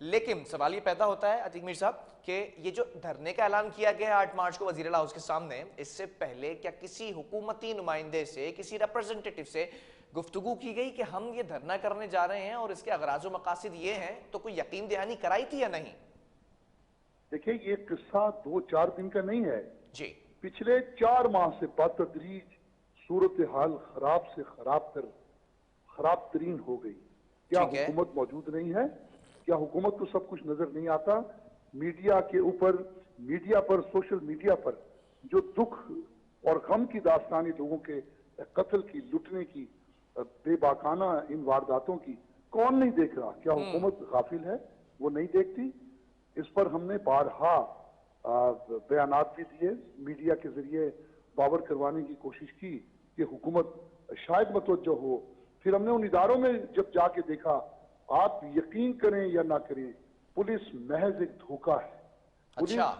لیکن سوال یہ پیدا ہوتا ہے عتیق میر صاحب کہ یہ جو دھرنے کا اعلان کیا گیا ہے 8 مارچ کو وزیر اعلیٰ ہاؤس کے سامنے، اس سے پہلے کیا کسی حکومتی نمائندے سے، کسی ریپرزنٹیٹیو سے گفتگو کی گئی کہ ہم یہ دھرنا کرنے جا رہے ہیں اور اس کے اغراض و مقاصد یہ ہیں، تو کوئی یقین دہانی کرائی تھی یا نہیں؟ دیکھیں یہ قصہ 2-4 دن کا نہیں ہے، جی پچھلے 4 ماہ سے بتدریج صورتحال خراب سے خراب ترین ہو گئی۔ کیا ٹھیک ہے۔ حکومت موجود نہیں ہے؟ کیا حکومت کو سب کچھ نظر نہیں آتا؟ میڈیا کے اوپر، میڈیا پر، سوشل میڈیا پر جو دکھ اور غم کی داستانی لوگوں کے قتل کی، لٹنے کی، بے باکانہ ان وارداتوں کی کون نہیں دیکھ رہا؟ کیا حکومت غافل ہے؟ وہ نہیں دیکھتی؟ اس پر ہم نے بارہا بیانات بھی دیے، میڈیا کے ذریعے باور کروانے کی کوشش کی کہ حکومت شاید متوجہ ہو۔ پھر ہم نے ان اداروں میں جب جا کے دیکھا، آپ یقین کریں یا نہ کریں، پولیس محض ایک دھوکہ ہے۔ اچھا،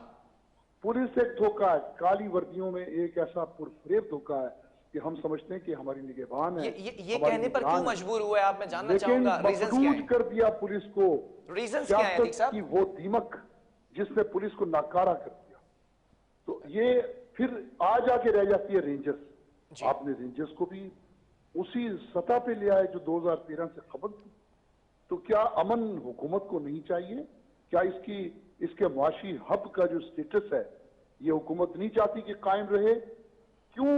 پولیس ایک دھوکہ ہے، کالی وردیوں میں ایک ایسا پرفریب دھوکہ ہے کہ ہم سمجھتے ہیں کہ ہماری نگہبان ہے، یہ کہنے پر کیوں مجبور ہوئے آپ؟ میں جاننا چاہوں لیکن گا ریزنز کیا مفلوج ہیں؟ کر دیا پولیس کو، ریزنز کیا ہیں عتیق سیاست صاحب؟ کی وہ دیمک جس نے پولیس کو ناکارہ کر دیا۔ تو یہ پھر آج آ کے رہ جاتی ہے رینجرز۔ آپ نے رینجرز کو بھی اسی سطح پہ لیا ہے جو 2013 سے قبل تھی۔ تو کیا امن حکومت کو نہیں چاہیے؟ کیا اس کے معاشی ہب کا جو سٹیٹس ہے یہ حکومت نہیں چاہتی کہ قائم رہے؟ کیوں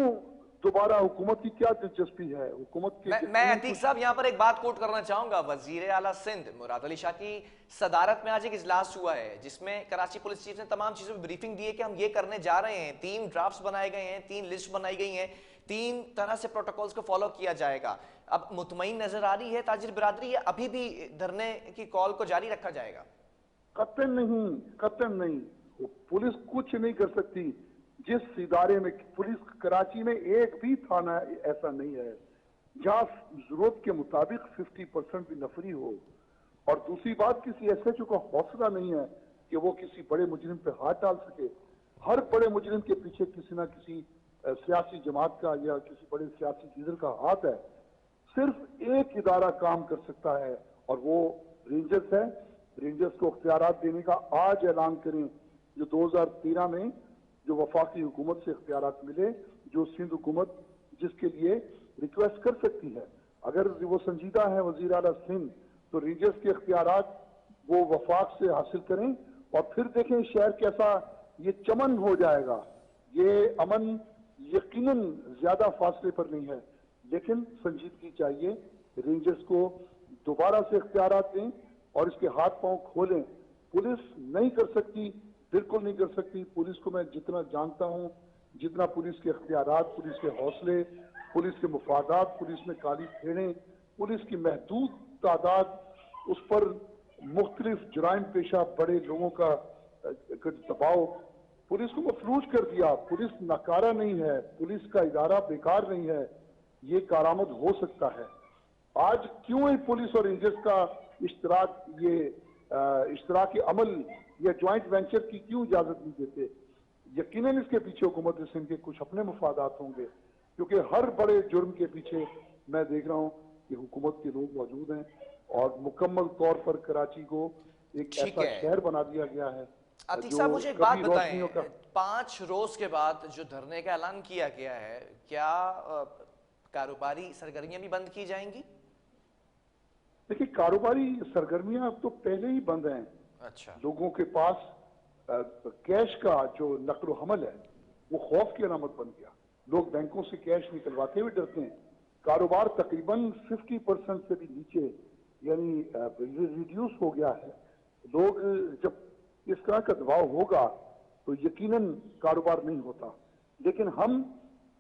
دوبارہ حکومت کی کیا دلچسپی ہے؟ حکومت کے میں عتیق صاحب یہاں پر ایک بات کوٹ کرنا چاہوں گا۔ وزیر اعلیٰ سندھ مراد علی شاہ کی صدارت میں آج ایک اجلاس ہوا ہے جس میں کراچی پولیس چیف نے تمام چیزوں پہ بریفنگ دی ہے کہ ہم یہ کرنے جا رہے ہیں، 3 ڈرافٹس بنائے گئے ہیں، 3 لسٹ بنائی گئی ہیں، 3 طرح سے پروٹوکولز کو فالو کیا جائے گا۔ اب مطمئن نظر آ رہی ہے تاجر برادری، یا ابھی بھی دھرنے کی کال کو جاری رکھا جائے گا؟ قطعاً نہیں، قطعاً نہیں۔ پولیس کچھ نہیں کر سکتی۔ جس ادارے میں پولیس، کراچی میں ایک بھی تھانہ ایسا نہیں ہے جہاں ضرورت کے مطابق 50% بھی نفری ہو۔ اور دوسری بات، کسی ایس ایچ او کا حوصلہ نہیں ہے کہ وہ کسی بڑے مجرم پہ ہاتھ ڈال سکے۔ ہر بڑے مجرم کے پیچھے کسی نہ کسی سیاسی جماعت کا یا کسی بڑے سیاسی لیڈر کا ہاتھ ہے۔ صرف ایک ادارہ کام کر سکتا ہے اور وہ رینجرز ہے۔ رینجرز کو اختیارات دینے کا آج اعلان کریں، جو 2013 میں جو وفاقی حکومت سے اختیارات ملے، جو سندھ حکومت جس کے لیے ریکویسٹ کر سکتی ہے۔ اگر وہ سنجیدہ ہے وزیر اعلیٰ سندھ، تو رینجرز کے اختیارات وہ وفاق سے حاصل کریں اور پھر دیکھیں شہر کیسا یہ چمن ہو جائے گا۔ یہ امن یقیناً زیادہ فاصلے پر نہیں ہے، لیکن سنجیدگی چاہیے۔ رینجرز کو دوبارہ سے اختیارات دیں اور اس کے ہاتھ پاؤں کھولیں۔ پولیس نہیں کر سکتی، بالکل نہیں کر سکتی۔ پولیس کو میں جتنا جانتا ہوں، جتنا پولیس کے اختیارات، پولیس کے حوصلے، پولیس کے مفادات، پولیس میں کالی پھیڑیں، پولیس کی محدود تعداد، اس پر مختلف جرائم پیشہ بڑے لوگوں کا دباؤ، پولیس کو مفلوج کر دیا۔ پولیس ناکارہ نہیں ہے، پولیس کا ادارہ بیکار نہیں ہے، یہ کارآمد ہو سکتا ہے۔ آج کیوں ہی پولیس اور رینجرز کا اشتراکی عمل یا جوائنٹ وینچر کی کیوں اجازت نہیں دیتے؟ یقیناً اس کے پیچھے حکومت سندھ کے کچھ اپنے مفادات ہوں گے، کیونکہ ہر بڑے جرم کے پیچھے میں دیکھ رہا ہوں کہ حکومت کے لوگ موجود ہیں اور مکمل طور پر کراچی کو ایک ایسا شہر بنا دیا گیا ہے۔ عتیق صاحب مجھے ایک بات بتائیں، 5 روز کے بعد جو دھرنے کا اعلان کیا گیا ہے، کیا کاروباری سرگرمیاں بھی بند کی جائیں گی؟ دیکھیں کاروباری سرگرمیاں اب تو پہلے ہی بند ہیں۔ اچھا، لوگوں کے پاس کیش کا جو نقل و حمل ہے وہ خوف کی علامت بن گیا۔ لوگ بینکوں سے کیش نکلواتے ہوئے ڈرتے ہیں۔ کاروبار تقریباً 50% سے بھی نیچے یعنی ریڈیوس ہو گیا ہے۔ لوگ جب اس طرح کا دباؤ ہوگا تو یقیناً کاروبار نہیں ہوتا، لیکن ہم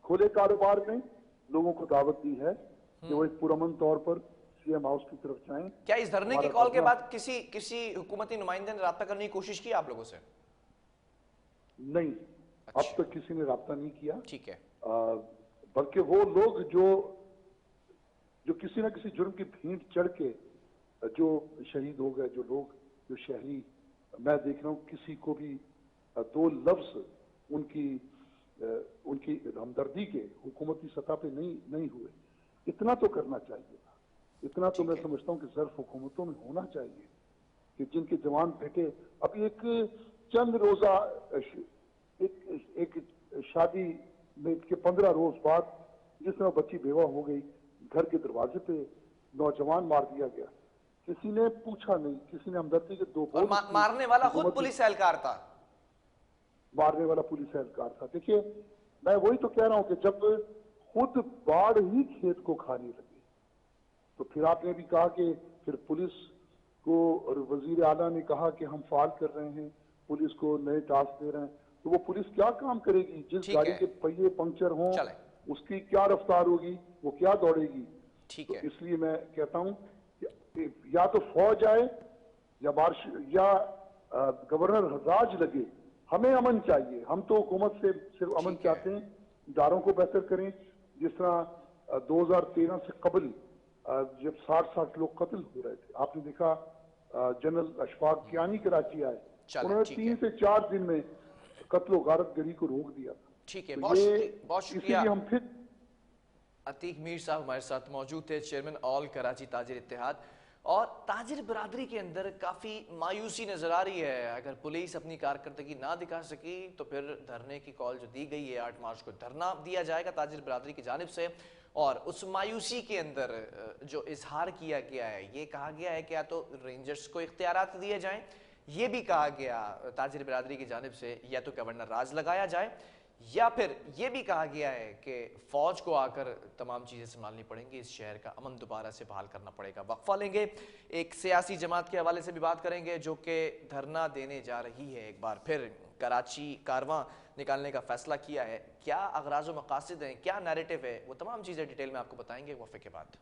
کھلے کاروبار میں لوگوں کو دعوت دی ہے کہ وہ ایک پرامن طور پر سی ایم ہاؤس کی طرف جائیں۔ کیا اس دھرنے کی کال کے بعد کسی حکومتی نمائندے نے رابطہ کرنے کی کوشش کی آپ لوگوں سے؟ نہیں، اب تک کسی نے رابطہ نہیں کیا۔ ٹھیک ہے، بلکہ وہ لوگ جو کسی نہ کسی جرم کی بھینٹ چڑھ کے جو شہید ہو گئے، جو لوگ جو شہری، میں دیکھ رہا ہوں کسی کو بھی 2 لفظ ان کی ہمدردی کے حکومتی سطح پہ نہیں ہوئے۔ اتنا تو کرنا چاہیے تھا، اتنا تو میں سمجھتا ہوں کہ ظرف حکومتوں میں ہونا چاہیے کہ جن کے جوان بیٹے ابھی ایک چند روزہ ایک شادی میں کے 15 روز بعد جس میں بچی بیوہ ہو گئی، گھر کے دروازے پہ نوجوان مار دیا گیا، کسی نے پوچھا نہیں، کسی نے ہمدردی کے دو اور بول مارنے والا خود پولیس اہلکار تھا. مارنے والا پولیس اہلکار تھا. دیکھیے میں وہی تو کہہ رہا ہوں کہ جب خود باڑ ہی کھیت کو کھانے لگے تو پھر آپ نے بھی کہا کہ پھر پولیس کو اور وزیر اعلیٰ نے کہا کہ ہم فعال کر رہے ہیں، پولیس کو نئے ٹاسک دے رہے ہیں، تو وہ پولیس کیا کام کرے گی؟ جس ٹھیک گاڑی ہے، کے پہیے پنکچر ہوں چلیں اس کی کیا رفتار ہوگی، وہ کیا دوڑے گی؟ ٹھیک تو ہے. اس لیے میں کہتا ہوں کہ یا تو فوج آئے یا گورنر حجاج لگے. ہمیں امن چاہیے، ہم تو حکومت سے صرف امن ٹھیک ہے. چاہتے ہیں، اداروں کو بہتر کریں. جس طرح 2013 سے قبل جب 60 لوگ قتل ہو رہے تھے، آپ نے دیکھا جنرل اشفاق کیانی کراچی آئے، چلیں انہوں نے ٹھیک 3 ہے. سے 4 دن میں قتل و غارت گری کو روک دیا تھا. ٹھیک ہے، تو بہت یہ شکریہ، بہت اسی شکریہ. لیے ہم پھر عتیق میر صاحب ہمارے ساتھ موجود تھے، چیئرمین آل کراچی تاجر اتحاد. اور تاجر برادری کے اندر کافی مایوسی نظر آ رہی ہے. اگر پولیس اپنی کارکردگی نہ دکھا سکی تو پھر دھرنے کی کال جو دی گئی ہے 8 مارچ کو دھرنا دیا جائے گا تاجر برادری کی جانب سے. اور اس مایوسی کے اندر جو اظہار کیا گیا ہے، یہ کہا گیا ہے کہ یا تو رینجرز کو اختیارات دیے جائیں، یہ بھی کہا گیا تاجر برادری کی جانب سے یا تو گورنر راز لگایا جائے، یا پھر یہ بھی کہا گیا ہے کہ فوج کو آ کر تمام چیزیں سنبھالنی پڑیں گی، اس شہر کا امن دوبارہ سے بحال کرنا پڑے گا. وقفہ لیں گے، ایک سیاسی جماعت کے حوالے سے بھی بات کریں گے جو کہ دھرنا دینے جا رہی ہے. ایک بار پھر کراچی کارواں نکالنے کا فیصلہ کیا ہے. کیا اغراض و مقاصد ہیں، کیا نیریٹو ہے، وہ تمام چیزیں ڈیٹیل میں آپ کو بتائیں گے وقفے کے بعد.